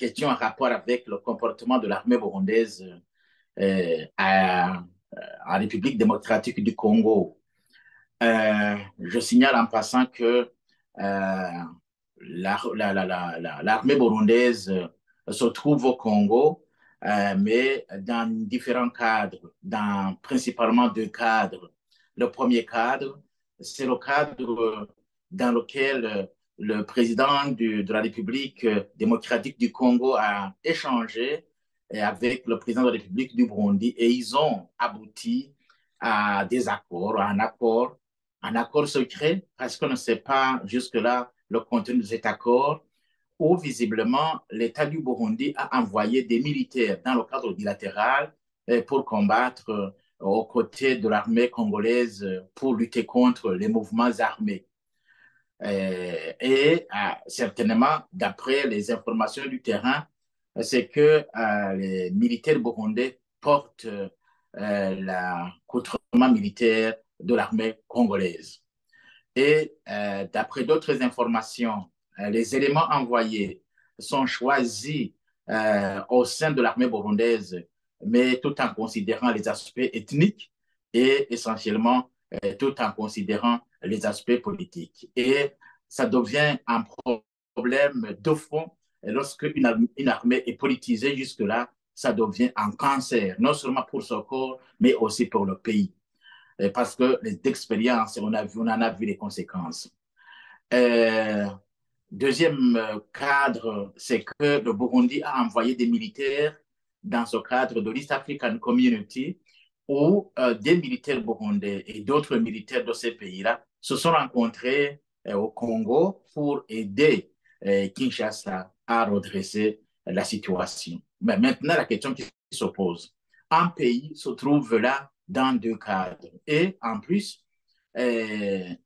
questions en rapport avec le comportement de l'armée burundaise en République démocratique du Congo. Je signale en passant que l'armée burundaise se trouve au Congo, mais dans différents cadres, dans principalement deux cadres. Le premier cadre, c'est le cadre dans lequel le président de la République démocratique du Congo a échangé avec le président de la République du Burundi et ils ont abouti à des accords, à un accord secret parce qu'on ne sait pas jusque-là le contenu de cet accord où visiblement l'État du Burundi a envoyé des militaires dans le cadre bilatéral pour combattre aux côtés de l'armée congolaise pour lutter contre les mouvements armés. Certainement, d'après les informations du terrain, c'est que les militaires burundais portent l'accoutrement militaire de l'armée congolaise. Et d'après d'autres informations, les éléments envoyés sont choisis au sein de l'armée burundaise, mais tout en considérant les aspects ethniques et essentiellement tout en considérant les aspects politiques. Et ça devient un problème de fond lorsque une armée est politisée jusque-là, ça devient un cancer, non seulement pour ce corps, mais aussi pour le pays. Parce que d'expérience, on en a vu les conséquences. Deuxième cadre, c'est que le Burundi a envoyé des militaires dans ce cadre de l'East African Community où des militaires burundais et d'autres militaires de ces pays-là se sont rencontrés au Congo pour aider Kinshasa à redresser la situation. Mais maintenant, la question qui se pose, un pays se trouve là dans deux cadres. Et en plus, les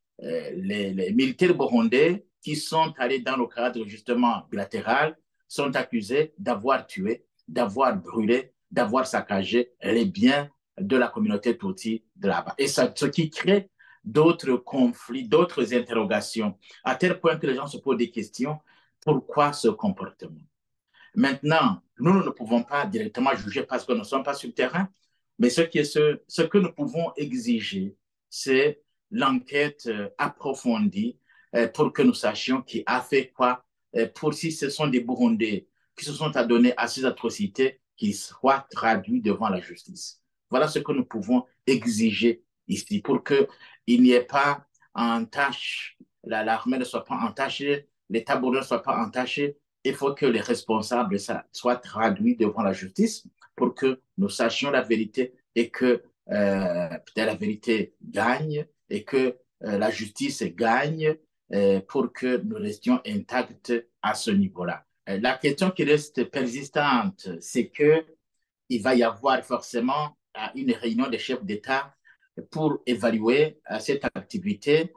militaires burundais qui sont allés dans le cadre justement bilatéral sont accusés d'avoir tué, d'avoir brûlé, d'avoir saccagé les biens de la communauté Tutsi de là-bas. Et ça, ce qui crée d'autres conflits, d'autres interrogations, à tel point que les gens se posent des questions. Pourquoi ce comportement? Maintenant, nous ne pouvons pas directement juger parce que nous ne sommes pas sur le terrain, mais ce que nous pouvons exiger, c'est l'enquête approfondie pour que nous sachions qui a fait quoi, pour si ce sont des Burundais qui se sont adonnés à ces atrocités, qu'ils soient traduits devant la justice. Voilà ce que nous pouvons exiger ici pour qu'il n'y ait pas entaché, l'armée ne soit pas entachée, l'État burundais ne soit pas entaché. Il faut que les responsables soient traduits devant la justice pour que nous sachions la vérité et que la vérité gagne et que la justice gagne pour que nous restions intacts à ce niveau-là. La question qui reste persistante, c'est qu'il va y avoir forcément une réunion des chefs d'État pour évaluer cette activité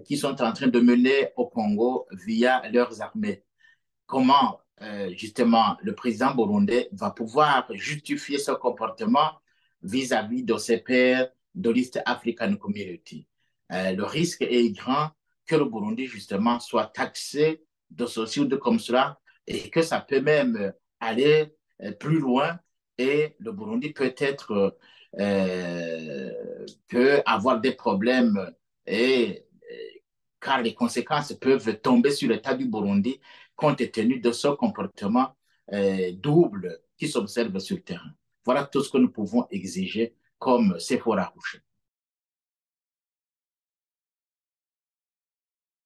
qu'ils sont en train de mener au Congo via leurs armées. Comment justement le président burundais va pouvoir justifier ce comportement vis-à-vis de ses pairs de l'East African Community. Le risque est grand que le Burundi justement soit taxé de ceci ou de comme cela et que ça peut même aller plus loin et le Burundi peut avoir des problèmes et car les conséquences peuvent tomber sur l'État du Burundi compte tenu de ce comportement double qui s'observe sur le terrain. Voilà tout ce que nous pouvons exiger comme Sephora Rouge.